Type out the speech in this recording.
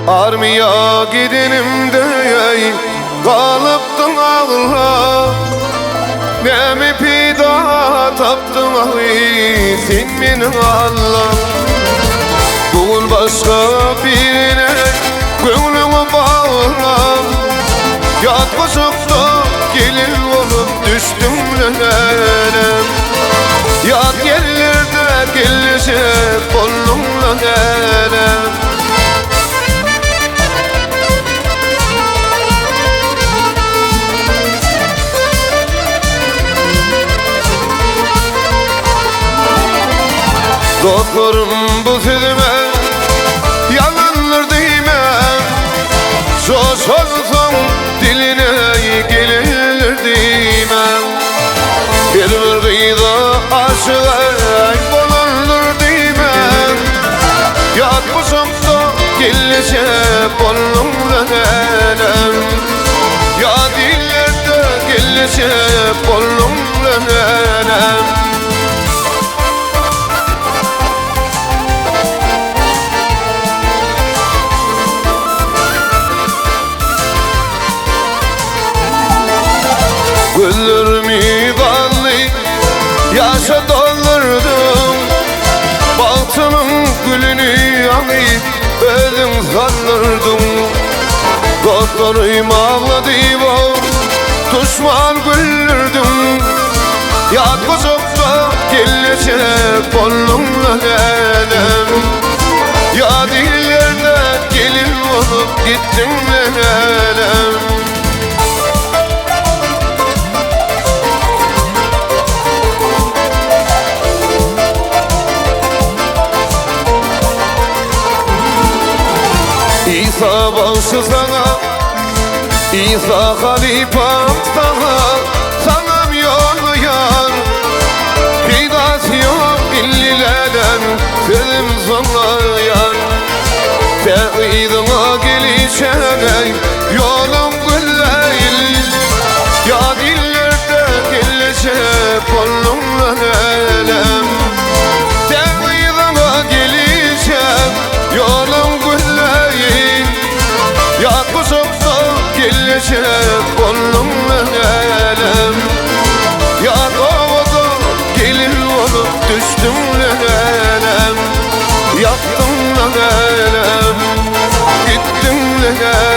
Armaya gidenim dey kalıptın ağla. Ne mi pida taptın ahi sen benim Allah. Bugün başka birine gönlümü bağla. Yatmışıp da gelin olup düştüm nenem. Yat yerlerde gelişip onunla nenem. Doktorum bu sözüme yalanlar demem. Söz olsam diline gelir demem. Bir kıyıda aşığa bolanlar demem. Yatmışım da gelişip onunla nenem. Ya dillerde gelişip onunla nenem. Güllerimi bağlı yaşa doldurdum. Baltımın gülünü alıp ölüm sanırdım. Doktorum ağladı bu düşman güldürdüm. Yatmışıp da gelişip onunla nenem. Ya dillerde gelin olup gittim nenem. İsa bağışı sana, İsa halifam sana. Sanam yolu yar, fidası yok illilerden. Sözüm sana yar, tevhidine gelişene yolum gülleyl. Ya dillerde gelişip onunla nenem. Tevhidine gelişip yolum gülleyl. Yatmışıp da gelişip onunla nenem. Ya doğada gelin olup düştüm nenem. Yattım nenem, gittim nenem.